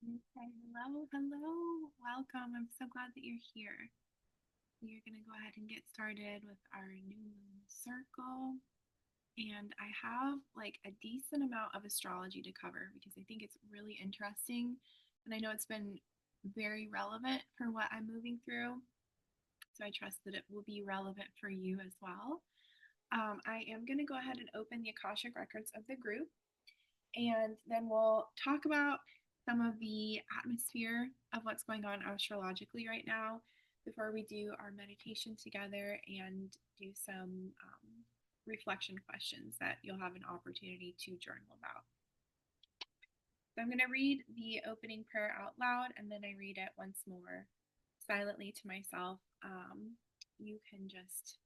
Okay, hello, hello, welcome. I'm so glad that you're here. We are going to go ahead and get started with our new moon circle. And I have like a decent amount of astrology to cover because I think it's really interesting. And I know it's been very relevant for what I'm moving through. So I trust that it will be relevant for you as well. I am going to go ahead and open the Akashic records of the group, and then we'll talk about some of the atmosphere of what's going on astrologically right now before we do our meditation together and do some reflection questions that you'll have an opportunity to journal about. So I'm going to read the opening prayer out loud, and then I read it once more silently to myself. You can just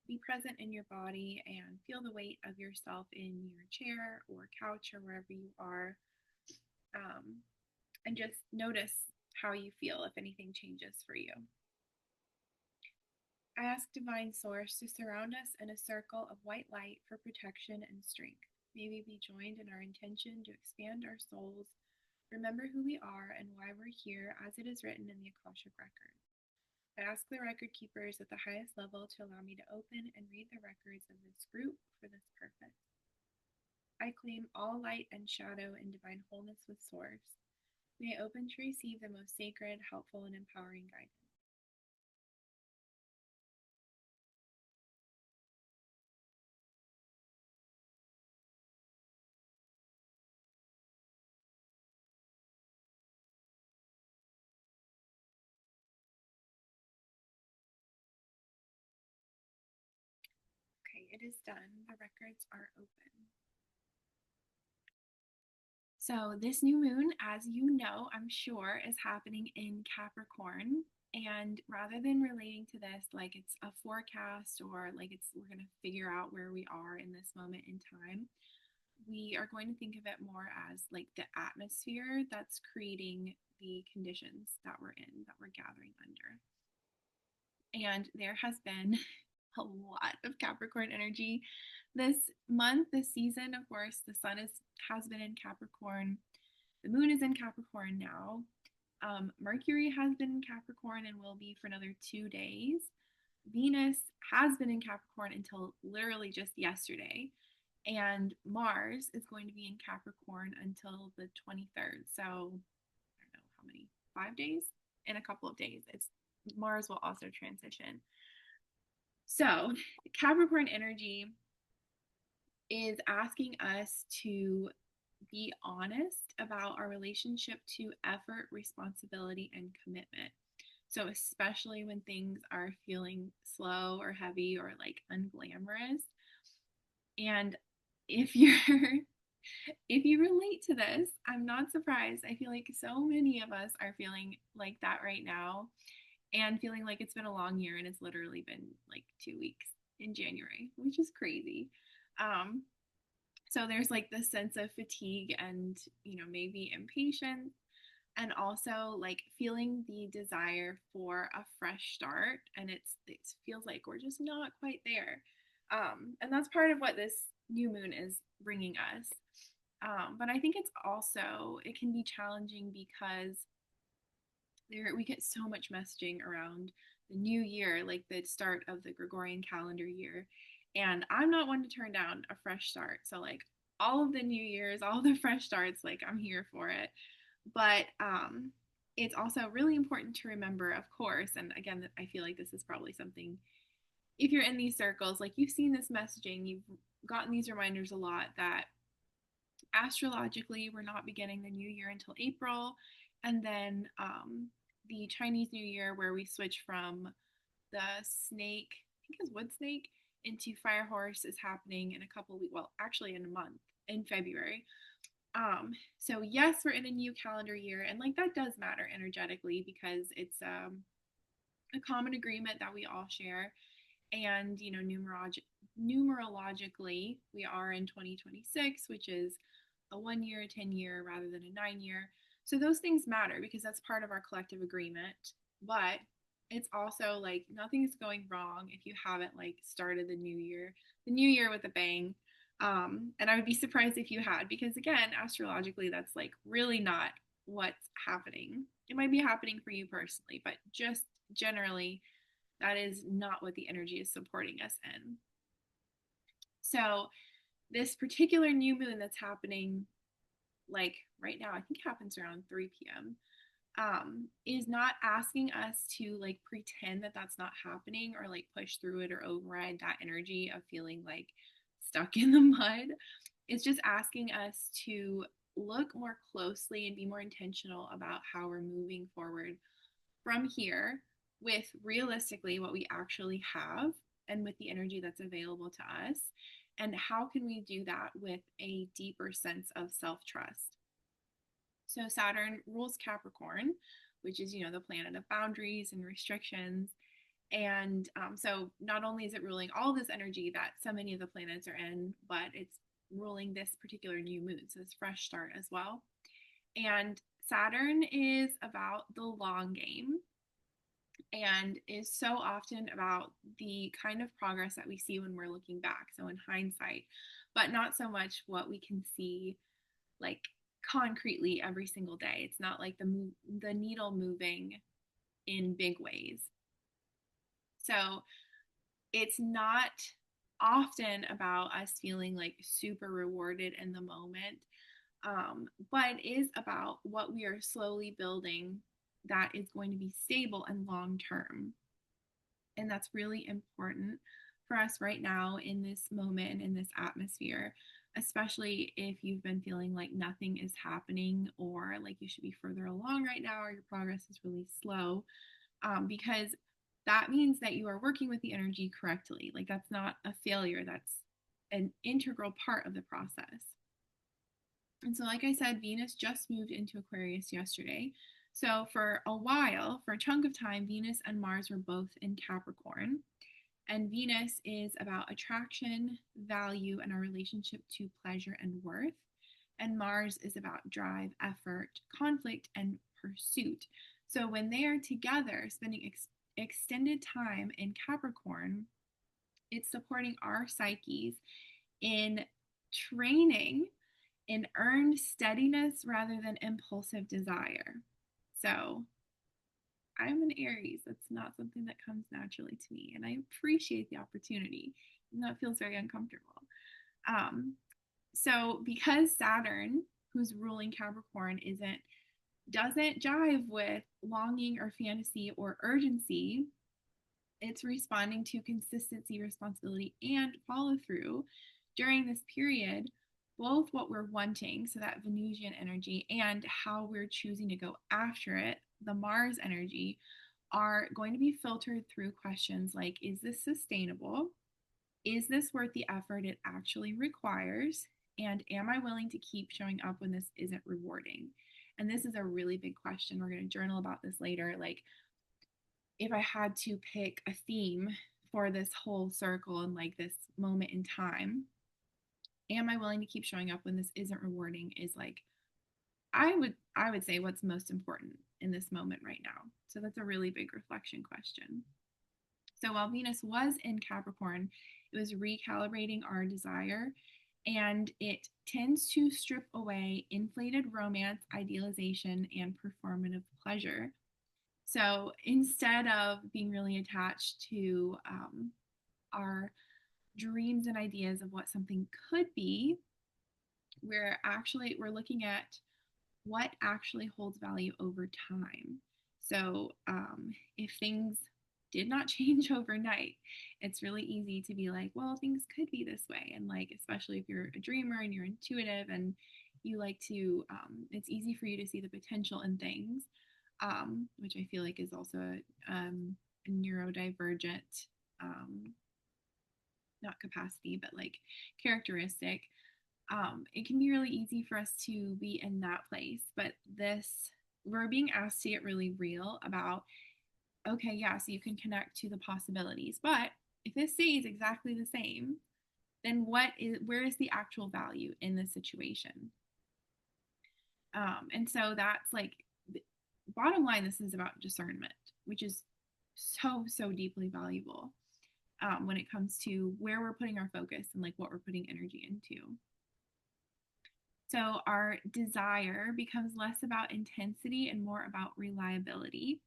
be present in your body and feel the weight of yourself in your chair or couch or wherever you are, um, and just notice how you feel if anything changes for you. I ask Divine Source to surround us in a circle of white light for protection and strength. May we be joined in our intention to expand our souls, remember who we are and why we're here as it is written in the Akashic record. I ask the record keepers at the highest level to allow me to open and read the records of this group for this purpose. I claim all light and shadow in divine wholeness with Source. May I open to receive the most sacred, helpful, and empowering guidance. Okay, it is done. The records are open. So, this new moon, as you know, I'm sure, is happening in Capricorn. And rather than relating to this like it's a forecast or like it's we're going to figure out where we are in this moment in time, we are going to think of it more as like the atmosphere that's creating the conditions that we're in, that we're gathering under. And there has been a lot of Capricorn energy this month, this season. Of course, the sun has been in Capricorn, the moon is in Capricorn now. Mercury has been in Capricorn and will be for another 2 days. Venus has been in Capricorn until literally just yesterday. And Mars is going to be in Capricorn until the 23rd. So, I don't know how many, 5 days? In a couple of days. It's Mars will also transition. So, Capricorn energy is asking us to be honest about our relationship to effort, responsibility, and commitment. So, especially when things are feeling slow or heavy or like unglamorous. And if you're if you relate to this, I'm not surprised. I feel like so many of us are feeling like that right now and feeling like it's been a long year and it's literally been like 2 weeks in January, which is crazy. Um, so there's like this sense of fatigue and, maybe impatience, and also like feeling the desire for a fresh start. And it feels like we're just not quite there. And that's part of what this new moon is bringing us. But I think it can be challenging because we get so much messaging around the new year, like the start of the Gregorian calendar year. And I'm not one to turn down a fresh start. So like all of the new years, all the fresh starts, like I'm here for it. But it's also really important to remember, of course, and again, I feel like this is probably something, if you're in these circles, like you've seen this messaging, you've gotten these reminders a lot that astrologically we're not beginning the new year until April. And then the Chinese New Year, where we switch from the snake, I think it's wood snake, into fire horse, is happening in a couple of weeks. Well, actually, in a month, in February. So yes, we're in a new calendar year, and like that does matter energetically because it's a common agreement that we all share. And numerologically, we are in 2026, which is a 1 year, 10 year rather than a 9 year. So those things matter because that's part of our collective agreement. But it's also like nothing's going wrong if you haven't like started the new year with a bang. And I would be surprised if you had, because again, astrologically, that's like really not what's happening. It might be happening for you personally, but just generally, that is not what the energy is supporting us in. So, this particular new moon that's happening, like right now, I think it happens around 3 p.m., is not asking us to like pretend that that's not happening or like push through it or override that energy of feeling like stuck in the mud. It's just asking us to look more closely and be more intentional about how we're moving forward from here with realistically what we actually have and with the energy that's available to us. And how can we do that with a deeper sense of self trust? So, Saturn rules Capricorn, which is, the planet of boundaries and restrictions. And so, not only is it ruling all this energy that so many of the planets are in, but it's ruling this particular new moon. So, it's fresh start as well. And Saturn is about the long game and is so often about the kind of progress that we see when we're looking back. So, in hindsight, but not so much what we can see like concretely every single day. It's not like the needle moving in big ways. So, it's not often about us feeling like super rewarded in the moment, but it is about what we are slowly building that is going to be stable and long term. And that's really important for us right now in this moment and in this atmosphere, especially if you've been feeling like nothing is happening or like you should be further along right now or your progress is really slow, because that means that you are working with the energy correctly. Like that's not a failure, that's an integral part of the process. And so, like I said, Venus just moved into Aquarius yesterday. So, for a while, for a chunk of time, Venus and Mars were both in Capricorn. And Venus is about attraction, value, and our relationship to pleasure and worth. And Mars is about drive, effort, conflict, and pursuit. So, when they are together, spending extended time in Capricorn, it's supporting our psyches in training in earned steadiness rather than impulsive desire. So, I'm an Aries. That's not something that comes naturally to me, and I appreciate the opportunity. And that feels very uncomfortable. Um, so, because Saturn, who's ruling Capricorn, doesn't jive with longing or fantasy or urgency, it's responding to consistency, responsibility, and follow through during this period. Both what we're wanting, so that Venusian energy, and how we're choosing to go after it, the Mars energy, are going to be filtered through questions like, is this sustainable? Is this worth the effort it actually requires? And am I willing to keep showing up when this isn't rewarding? And this is a really big question. We're going to journal about this later. Like, if I had to pick a theme for this whole circle and like this moment in time, am I willing to keep showing up when this isn't rewarding, is like I would say what's most important in this moment right now. So that's a really big reflection question. So while Venus was in Capricorn, it was recalibrating our desire, and it tends to strip away inflated romance, idealization, and performative pleasure. So instead of being really attached to our dreams and ideas of what something could be, we're looking at what actually holds value over time. So if things did not change overnight, it's really easy to be like, well, things could be this way. And like, especially if you're a dreamer and you're intuitive and you like to, it's easy for you to see the potential in things, which I feel like is also a neurodivergent, not capacity, but like characteristic. It can be really easy for us to be in that place. But we're being asked to get really real about, okay, yeah, so you can connect to the possibilities. But if this stays exactly the same, then where is the actual value in this situation? And so that's like, bottom line, this is about discernment, which is so, so deeply valuable when it comes to where we're putting our focus and like what we're putting energy into. So our desire becomes less about intensity and more about reliability.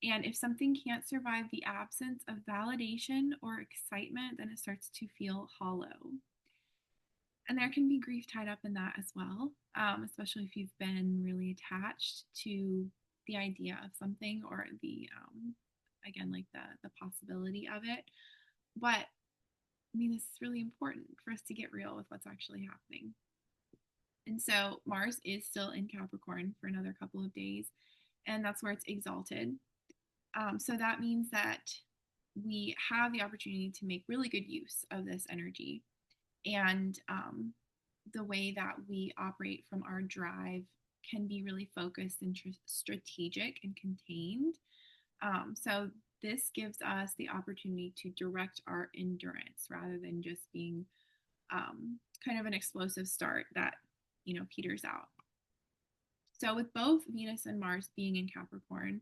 And if something can't survive the absence of validation or excitement, then it starts to feel hollow. And there can be grief tied up in that as well, especially if you've been really attached to the idea of something or again, like the possibility of it. But I mean, this is really important for us to get real with what's actually happening. And so Mars is still in Capricorn for another couple of days, and that's where it's exalted. So that means that we have the opportunity to make really good use of this energy. And the way that we operate from our drive can be really focused and strategic and contained. So this gives us the opportunity to direct our endurance rather than just being kind of an explosive start that peters out. So with both Venus and Mars being in Capricorn,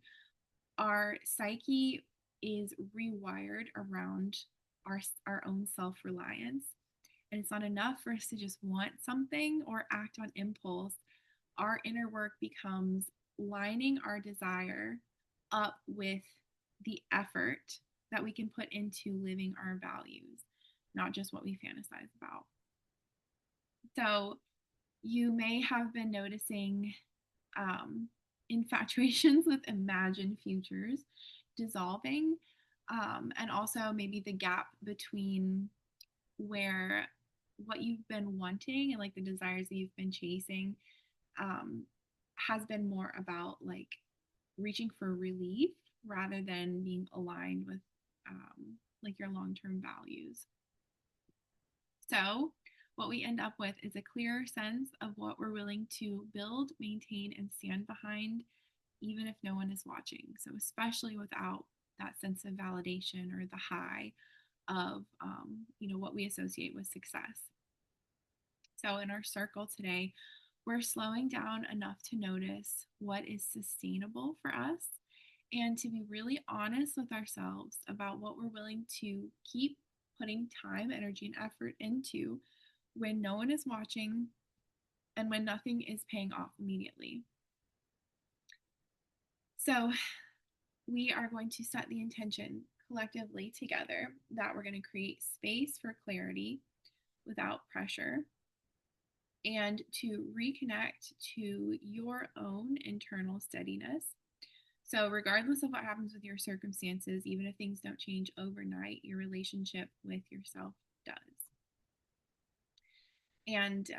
our psyche is rewired around our own self-reliance. And it's not enough for us to just want something or act on impulse. Our inner work becomes lining our desire up with the effort that we can put into living our values, not just what we fantasize about. So you may have been noticing infatuations with imagined futures dissolving, and also maybe the gap between where what you've been wanting and like the desires that you've been chasing has been more about like reaching for relief rather than being aligned with like your long-term values. So what we end up with is a clearer sense of what we're willing to build, maintain, and stand behind, even if no one is watching. So especially without that sense of validation or the high of what we associate with success. So in our circle today, we're slowing down enough to notice what is sustainable for us and to be really honest with ourselves about what we're willing to keep putting time, energy, and effort into when no one is watching and when nothing is paying off immediately. So we are going to set the intention collectively together that we're going to create space for clarity without pressure and to reconnect to your own internal steadiness. So, regardless of what happens with your circumstances, even if things don't change overnight, your relationship with yourself does. And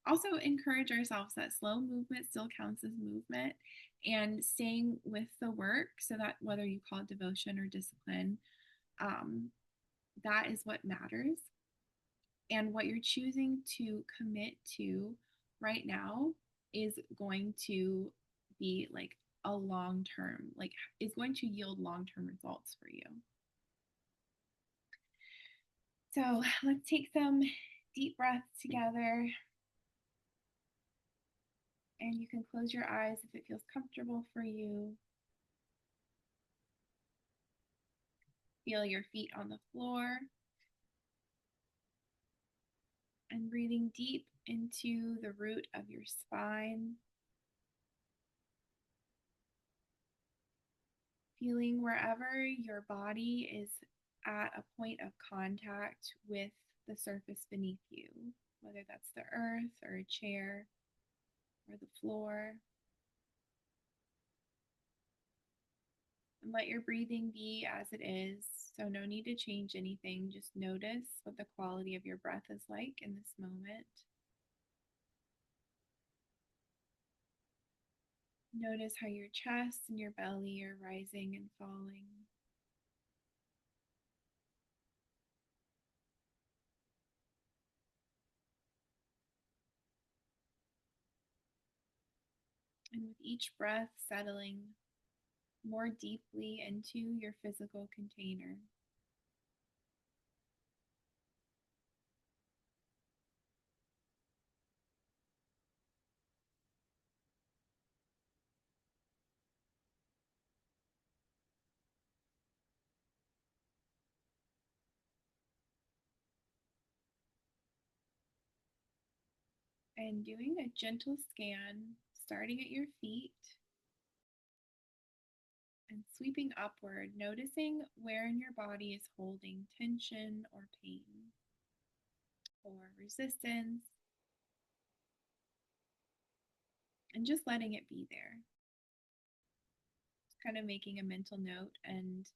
also encourage ourselves that slow movement still counts as movement, and staying with the work so that whether you call it devotion or discipline, that is what matters. And what you're choosing to commit to right now is going to be like a long term, like is going to yield long term results for you. So let's take some deep breaths together. And you can close your eyes if it feels comfortable for you. Feel your feet on the floor. And breathing deep into the root of your spine. Feeling wherever your body is at a point of contact with the surface beneath you, whether that's the earth or a chair or the floor. And let your breathing be as it is. So no need to change anything. Just notice what the quality of your breath is like in this moment. Notice how your chest and your belly are rising and falling. And with each breath, settling more deeply into your physical container. And doing a gentle scan, starting at your feet and sweeping upward, noticing where in your body is holding tension or pain or resistance, and just letting it be there. Just kind of making a mental note and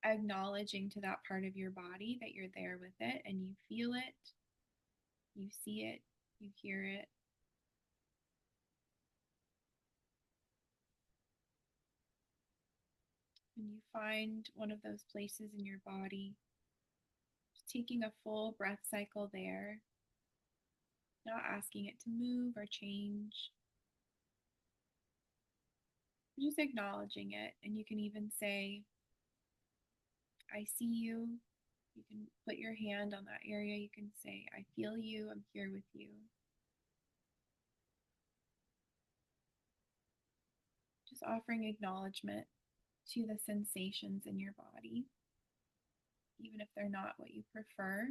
acknowledging to that part of your body that you're there with it and you feel it, you see it, you hear it. And you find one of those places in your body, just taking a full breath cycle there, not asking it to move or change, just acknowledging it. And you can even say, I see you. You can put your hand on that area. You can say, I feel you. I'm here with you. Just offering acknowledgement to the sensations in your body, even if they're not what you prefer.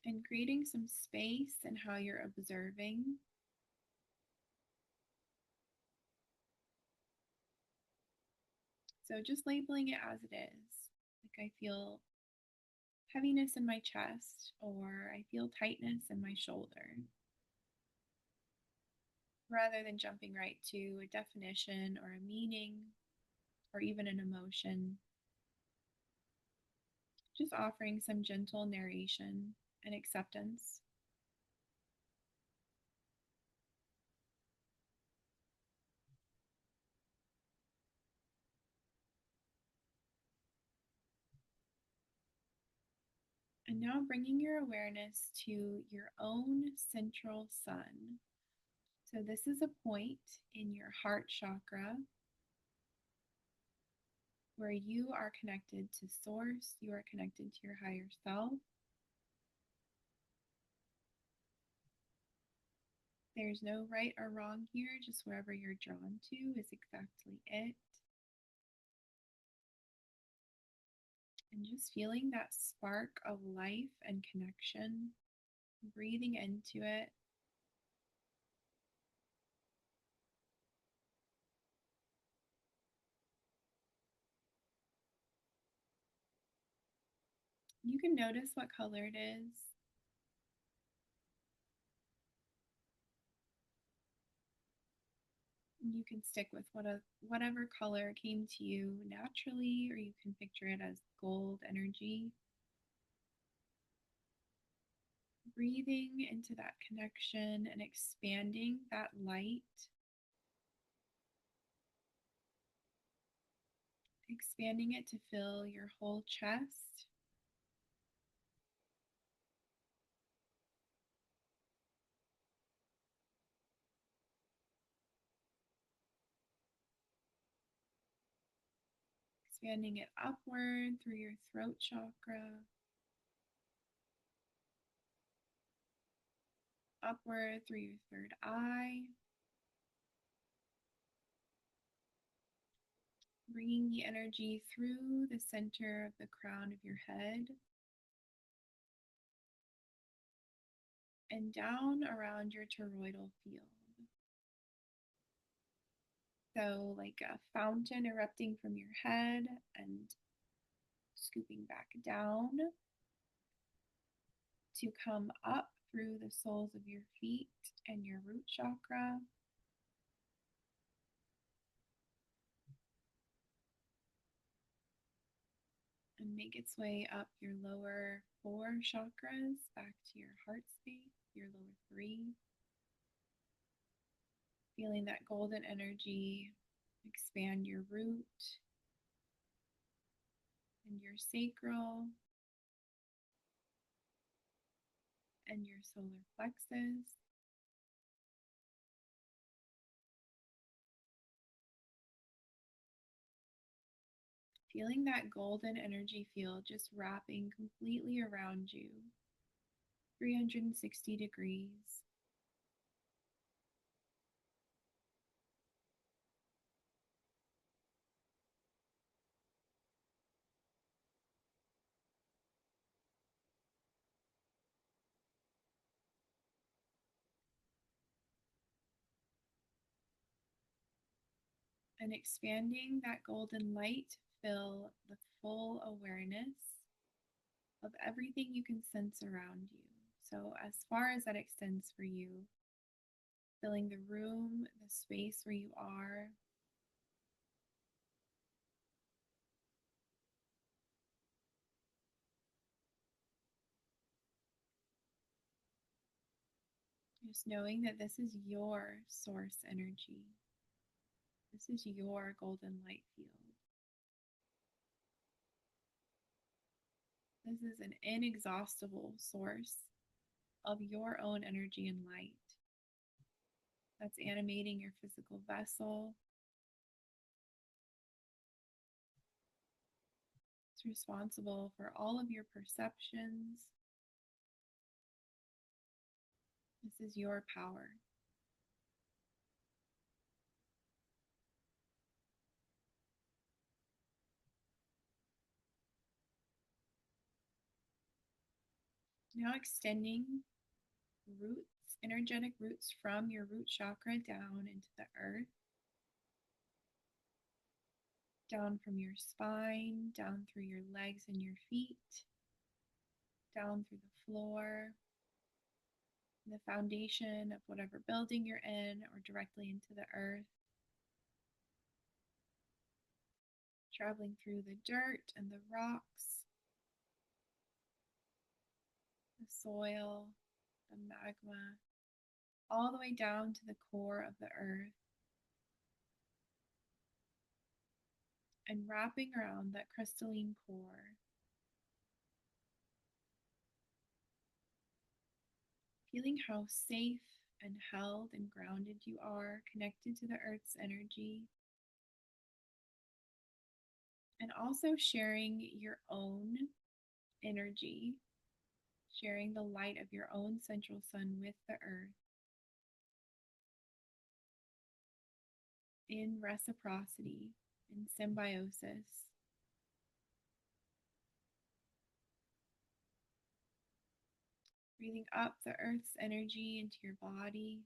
And creating some space in how you're observing. So just labeling it as it is. Like I feel heaviness in my chest, or I feel tightness in my shoulder, rather than jumping right to a definition or a meaning or even an emotion. Just offering some gentle narration and acceptance. And now bringing your awareness to your own central sun. So, this is a point in your heart chakra where you are connected to source, you are connected to your higher self. There's no right or wrong here, just wherever you're drawn to is exactly it. And just feeling that spark of life and connection, breathing into it. You can notice what color it is. You can stick with whatever color came to you naturally, or you can picture it as gold energy. Breathing into that connection and expanding that light, expanding it to fill your whole chest. Expanding it upward through your throat chakra, upward through your third eye, bringing the energy through the center of the crown of your head and down around your toroidal field. So, like a fountain erupting from your head and scooping back down to come up through the soles of your feet and your root chakra. And make its way up your lower four chakras back to your heart space, your lower three. Feeling that golden energy expand your root and your sacral and your solar plexus. Feeling that golden energy field just wrapping completely around you, 360 degrees. and expanding that golden light to fill the full awareness of everything you can sense around you. So, as far as that extends for you, filling the room, the space where you are, just knowing that this is your source energy. This is your golden light field. This is an inexhaustible source of your own energy and light that's animating your physical vessel. It's responsible for all of your perceptions. This is your power. Now extending roots, energetic roots from your root chakra down into the earth, down from your spine, down through your legs and your feet, down through the floor, the foundation of whatever building you're in, or directly into the earth, traveling through the dirt and the rocks, the soil, the magma, all the way down to the core of the earth, and wrapping around that crystalline core, feeling how safe and held and grounded you are, connected to the earth's energy, and also sharing your own energy, sharing the light of your own central sun with the earth in reciprocity, in symbiosis. Breathing up the earth's energy into your body.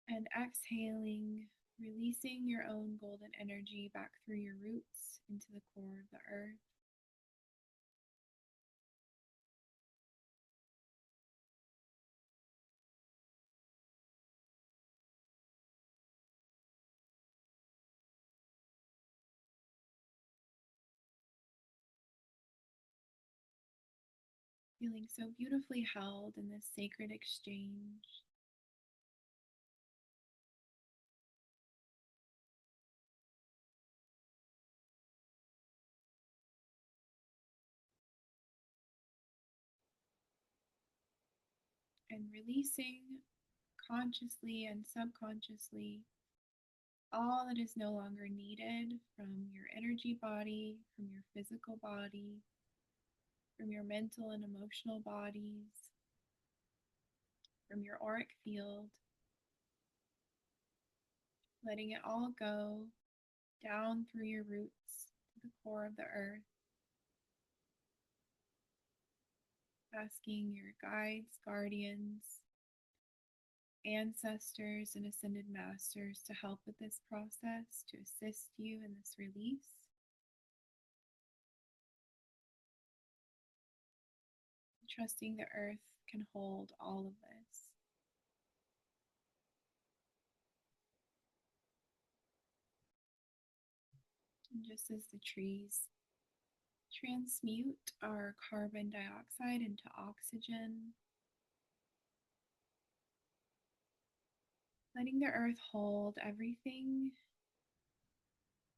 And exhaling, releasing your own golden energy back through your roots into the core of the earth. Feeling so beautifully held in this sacred exchange. And releasing consciously and subconsciously all that is no longer needed from your energy body, from your physical body, from your mental and emotional bodies, from your auric field, letting it all go down through your roots to the core of the earth, asking your guides, guardians, ancestors, and ascended masters to help with this process, to assist you in this release. Trusting the earth can hold all of this. And just as the trees transmute our carbon dioxide into oxygen, letting the earth hold everything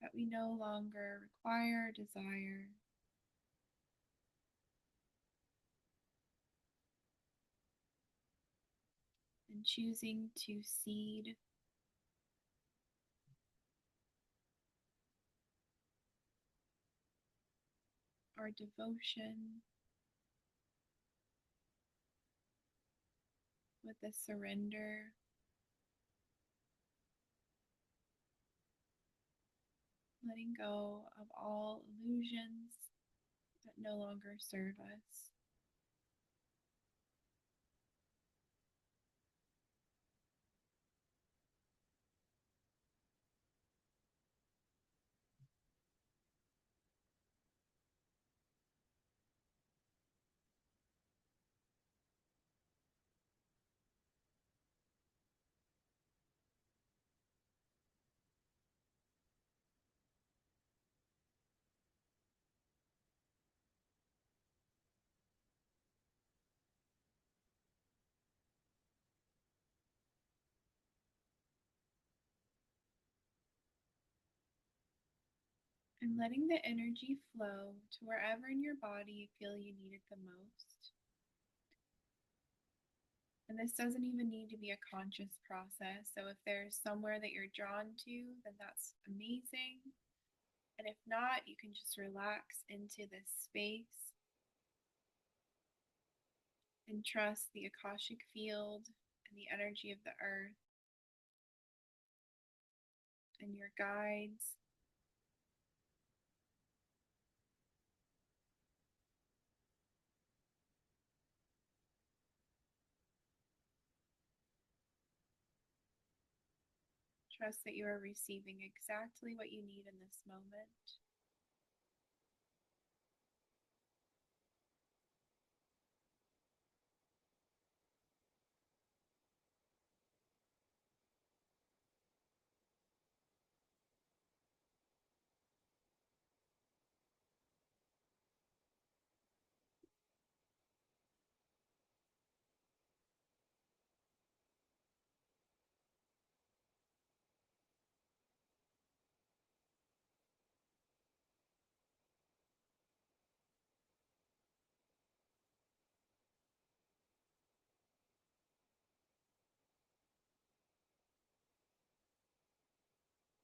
that we no longer require, desire, and choosing to seed our devotion with a surrender, letting go of all illusions that no longer serve us. And letting the energy flow to wherever in your body you feel you need it the most. And this doesn't even need to be a conscious process. So if there's somewhere that you're drawn to, then that's amazing. And if not, you can just relax into this space and trust the Akashic field and the energy of the earth and your guides. Trust that you are receiving exactly what you need in this moment.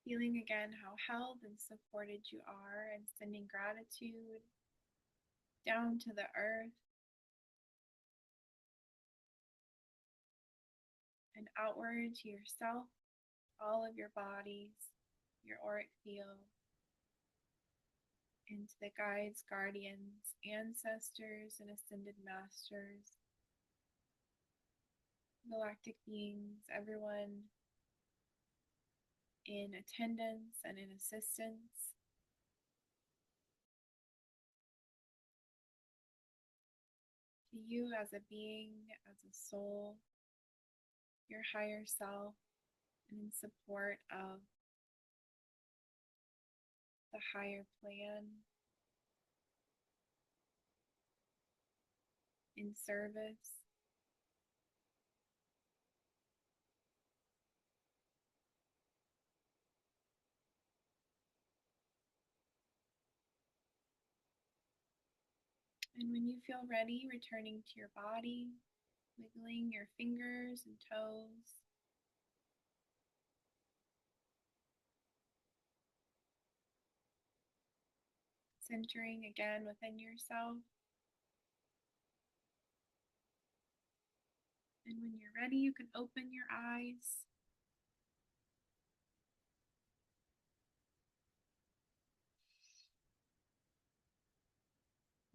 Feeling again how held and supported you are, and sending gratitude down to the earth and outward to yourself, all of your bodies, your auric field, into the guides, guardians, ancestors, and ascended masters, galactic beings, everyone in attendance and in assistance. To you as a being, as a soul, your higher self, and in support of the higher plan, in service. And when you feel ready, returning to your body, wiggling your fingers and toes, centering again within yourself. And when you're ready, you can open your eyes.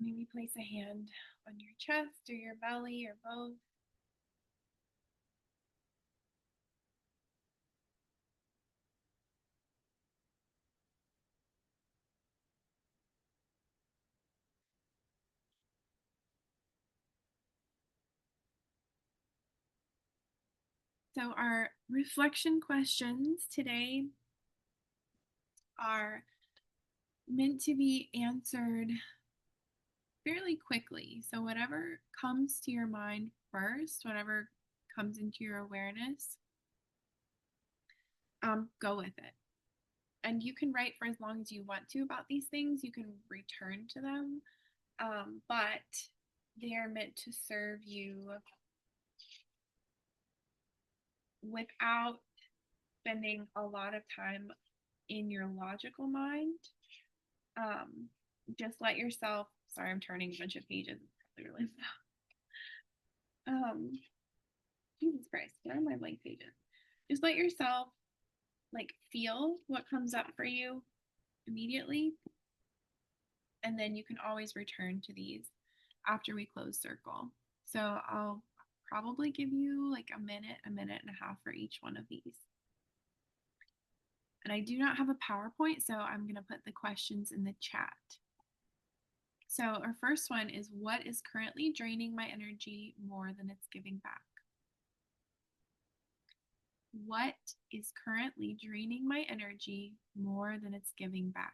Maybe place a hand on your chest or your belly or both. So, our reflection questions today are meant to be answered fairly quickly. So, whatever comes to your mind first, whatever comes into your awareness, go with it. And you can write for as long as you want to about these things. You can return to them, but they are meant to serve you without spending a lot of time in your logical mind. Um, just let yourself. Sorry, I'm turning a bunch of pages. Probably really Jesus Christ, where are my blank pages? Just let yourself like feel what comes up for you immediately, and then you can always return to these after we close circle. So I'll probably give you like a minute and a half for each one of these. And I do not have a PowerPoint, so I'm going to put the questions in the chat. So our first one is, what is currently draining my energy more than it's giving back? What is currently draining my energy more than it's giving back?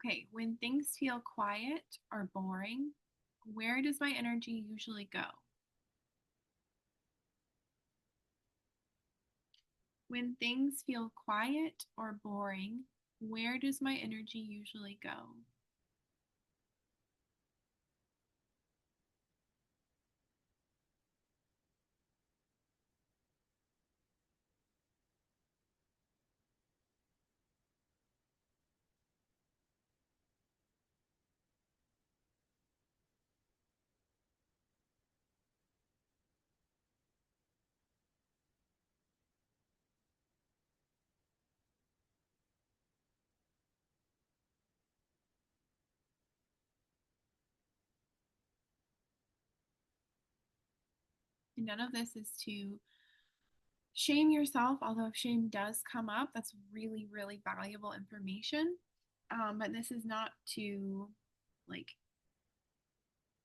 Okay, when things feel quiet or boring, where does my energy usually go? When things feel quiet or boring, where does my energy usually go? And none of this is to shame yourself, although if shame does come up, that's really, really valuable information. But this is not to like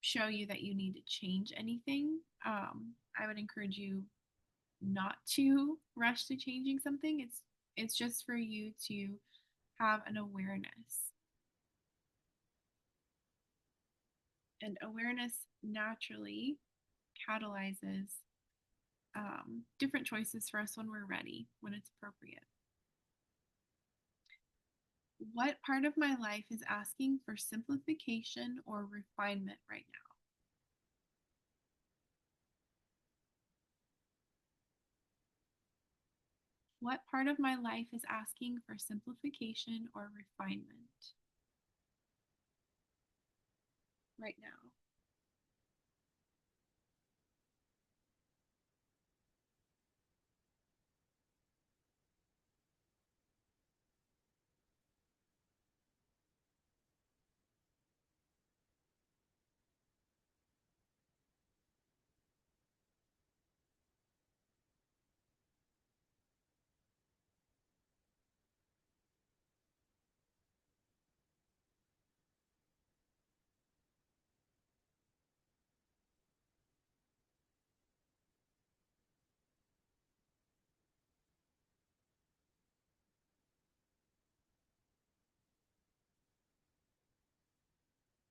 show you that you need to change anything. I would encourage you not to rush to changing something. It's just for you to have an awareness. And awareness naturally catalyzes different choices for us when we're ready, when it's appropriate. What part of my life is asking for simplification or refinement right now? What part of my life is asking for simplification or refinement right now?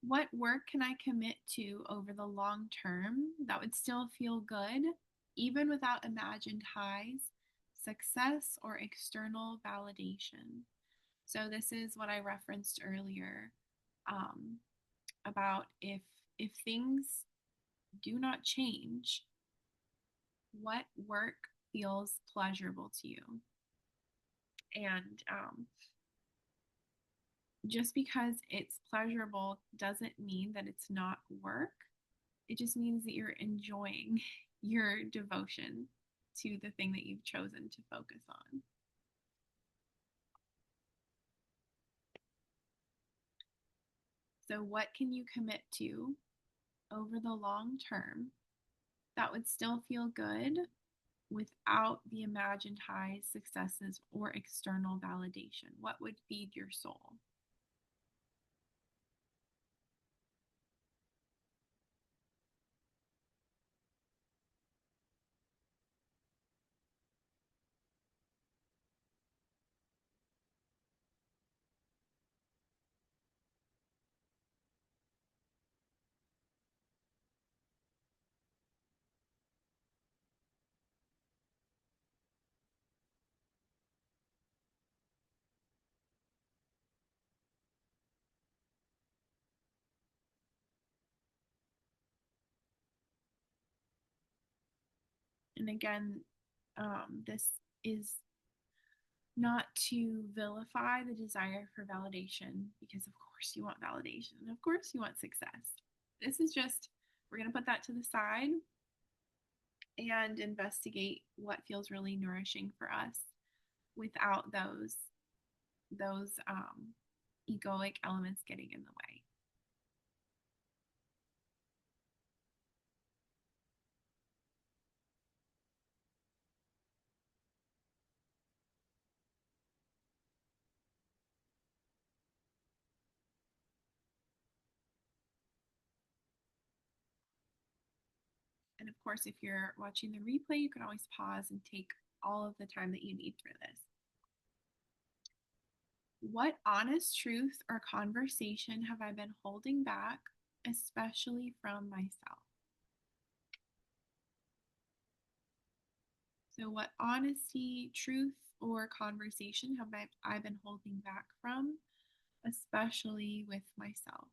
What work can I commit to over the long term that would still feel good, even without imagined highs, success, or external validation? So this is what I referenced earlier um, about if things do not change, what work feels pleasurable to you? And just because it's pleasurable doesn't mean that it's not work. It just means that you're enjoying your devotion to the thing that you've chosen to focus on. So, what can you commit to over the long term that would still feel good without the imagined highs, successes, or external validation? What would feed your soul? And again, this is not to vilify the desire for validation because, of course, you want validation. And of course, you want success. This is just, we're going to put that to the side and investigate what feels really nourishing for us without those egoic elements getting in the way. And of course, if you're watching the replay, you can always pause and take all of the time that you need for this. What honest truth or conversation have I been holding back, especially from myself? So, what honesty, truth, or conversation have I been holding back from, especially with myself?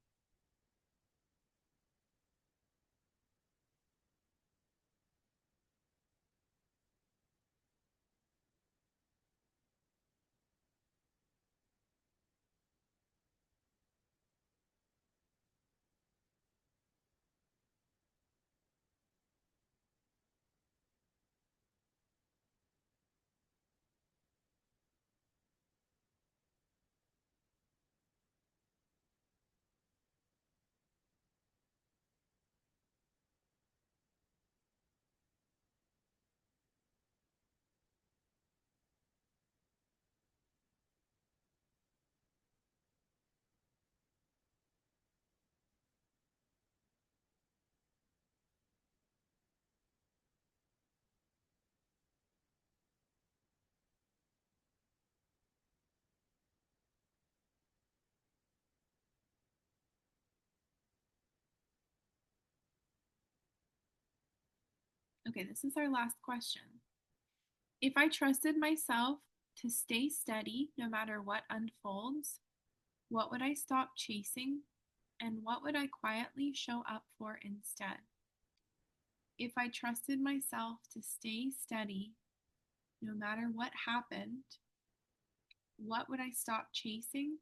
Okay, this is our last question. If I trusted myself to stay steady no matter what unfolds, what would I stop chasing and what would I quietly show up for instead? If I trusted myself to stay steady no matter what happened, what would I stop chasing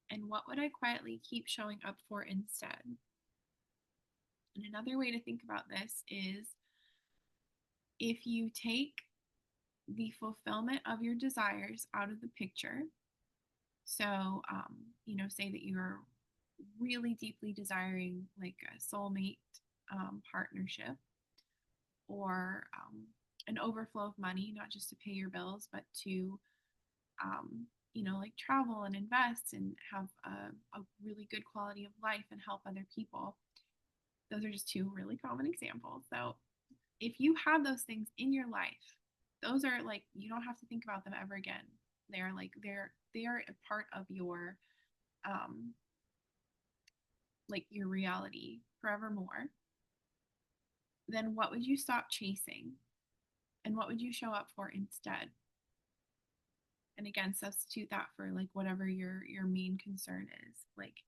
and what would I quietly keep showing up for instead? And another way to think about this is if you take the fulfillment of your desires out of the picture, so, say that you're really deeply desiring like a soulmate partnership or an overflow of money, not just to pay your bills, but to, like travel and invest and have a really good quality of life and help other people. Those are just two really common examples. So, if you have those things in your life, those are like, you don't have to think about them ever again. They're a part of your um your reality forevermore. Then what would you stop chasing and what would you show up for instead? And again, substitute that for like whatever your main concern is. Like,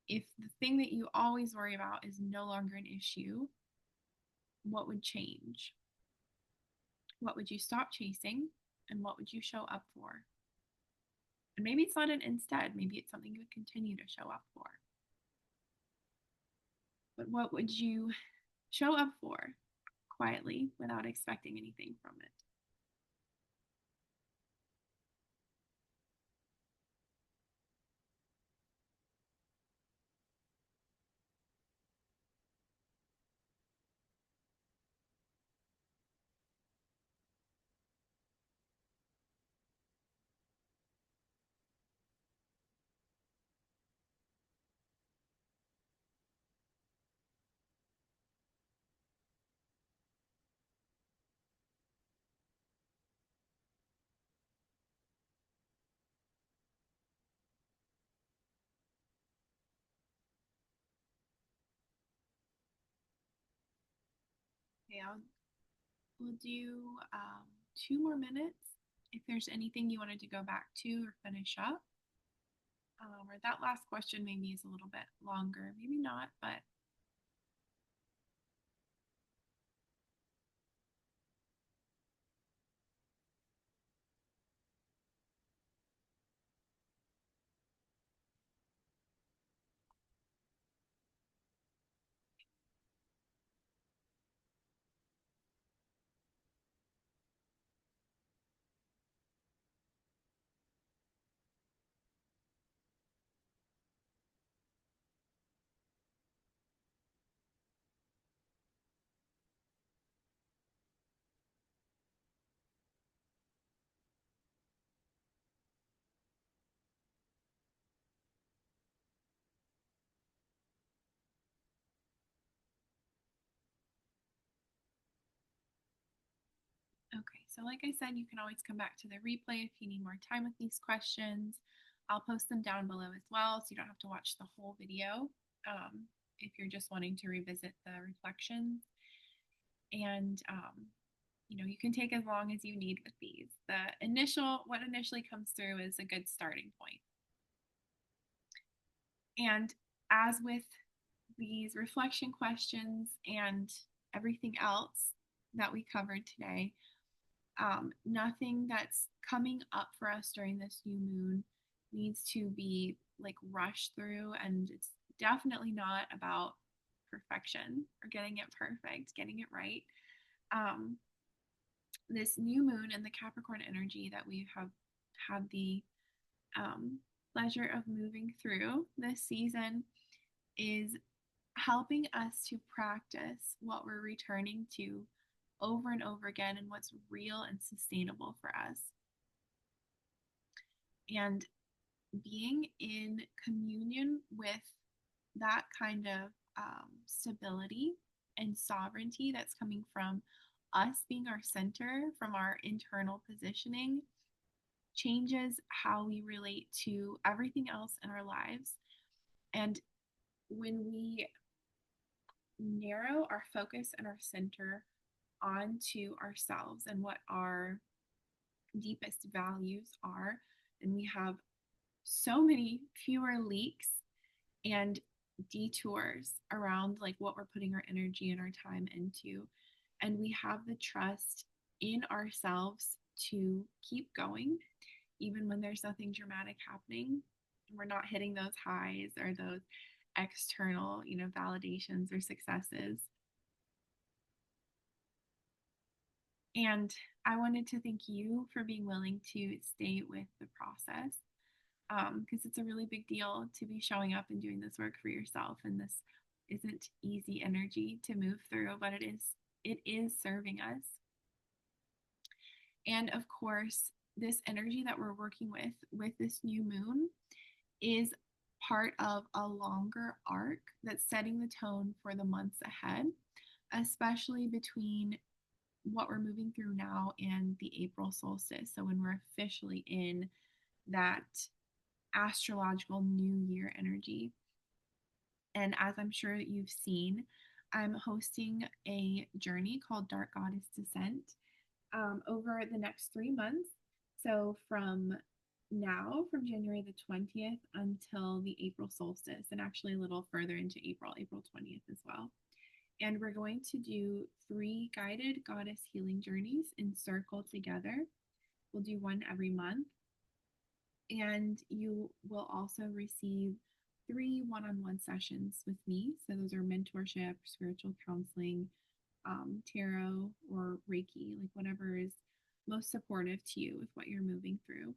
if the thing that you always worry about is no longer an issue, what would change? What would you stop chasing and what would you show up for? And maybe it's not an instead, maybe it's something you would continue to show up for. But what would you show up for quietly without expecting anything from it? Okay, we'll do 2 more minutes. If there's anything you wanted to go back to or finish up, or that last question maybe is a little bit longer, maybe not, but So, like I said, you can always come back to the replay if you need more time with these questions. I'll post them down below as well, so you don't have to watch the whole video if you're just wanting to revisit the reflections. And you can take as long as you need with these. What initially comes through is a good starting point. And as with these reflection questions and everything else that we covered today, nothing that's coming up for us during this new moon needs to be like rushed through. And it's definitely not about perfection or getting it perfect, getting it right. This new moon and the Capricorn energy that we have had the pleasure of moving through this season is helping us to practice what we're returning to over and over again and what's real and sustainable for us. And being in communion with that kind of stability and sovereignty that's coming from us being our center, from our internal positioning, changes how we relate to everything else in our lives. And when we narrow our focus and our center onto ourselves and what our deepest values are, and we have so many fewer leaks and detours around like what we're putting our energy and our time into, and we have the trust in ourselves to keep going even when there's nothing dramatic happening. We're not hitting those highs or those external validations or successes. And I wanted to thank you for being willing to stay with the process, because it's a really big deal to be showing up and doing this work for yourself. And this isn't easy energy to move through, but it is serving us. And of course, this energy that we're working with this new moon is part of a longer arc that's setting the tone for the months ahead, especially between what we're moving through now and the April solstice. So when we're officially in that astrological new year energy. And as I'm sure that you've seen, I'm hosting a journey called Dark Goddess Descent over the next 3 months. So from January the 20th until the April solstice, and actually a little further into April 20th as well. And we're going to do 3 guided goddess healing journeys in circle together. We'll do one every month. And you will also receive 3 one-on-one sessions with me. So those are mentorship, spiritual counseling, tarot, or Reiki, like whatever is most supportive to you with what you're moving through.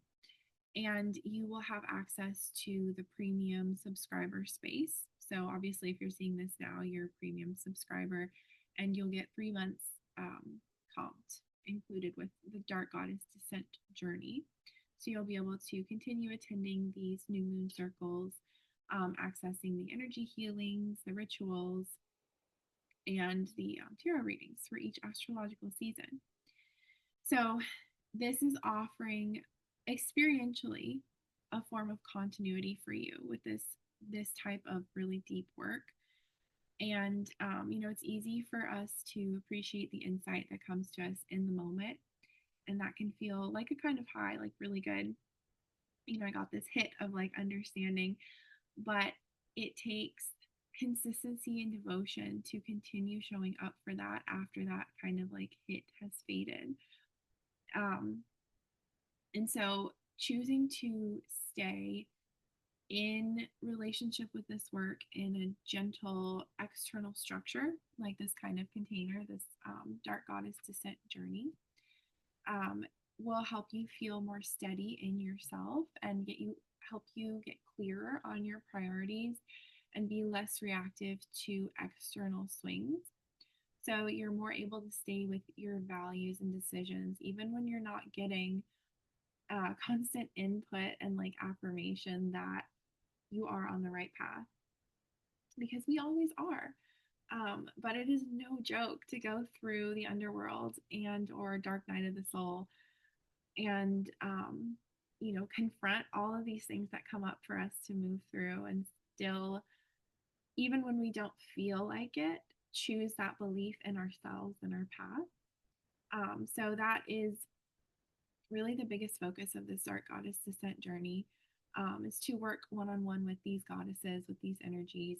And you will have access to the premium subscriber space. So obviously, if you're seeing this now, you're a premium subscriber, and you'll get 3 months comped included with the Dark Goddess Descent journey. So you'll be able to continue attending these new moon circles, accessing the energy healings, the rituals, and the tarot readings for each astrological season. So this is offering experientially a form of continuity for you with this type of really deep work. And it's easy for us to appreciate the insight that comes to us in the moment, and that can feel like a kind of high, like really good. I got this hit of like understanding, but it takes consistency and devotion to continue showing up for that after that kind of like hit has faded. And so choosing to stay in relationship with this work in a gentle external structure, like this kind of container, this Dark Goddess Descent journey, will help you feel more steady in yourself and help you get clearer on your priorities and be less reactive to external swings. So you're more able to stay with your values and decisions, even when you're not getting constant input and like affirmation that you are on the right path, because we always are. But it is no joke to go through the underworld and or dark night of the soul and confront all of these things that come up for us to move through and still, even when we don't feel like it, choose that belief in ourselves and our path. So that is really the biggest focus of this Dark Goddess Descent journey, is to work one-on-one with these goddesses, with these energies,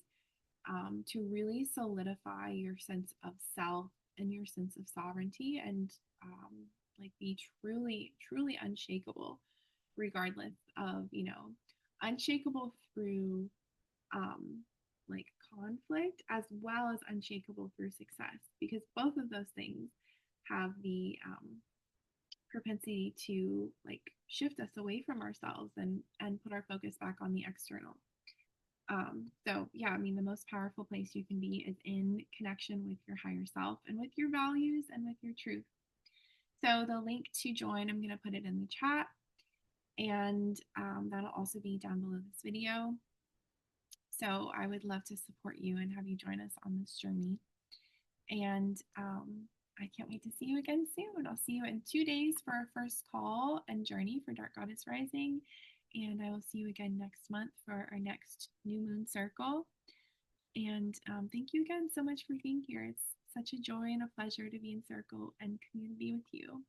to really solidify your sense of self and your sense of sovereignty, and like be truly, truly unshakable, regardless of, unshakable through um, like conflict as well as unshakable through success, because both of those things have the propensity to like shift us away from ourselves and put our focus back on the external. So yeah, I mean, the most powerful place you can be is in connection with your higher self and with your values and with your truth. So the link to join, I'm going to put it in the chat, and that'll also be down below this video. So I would love to support you and have you join us on this journey. And I can't wait to see you again soon. I'll see you in 2 days for our first call and journey for Dark Goddess Rising. And I will see you again next month for our next new moon circle. And thank you again so much for being here. It's such a joy and a pleasure to be in circle and community with you.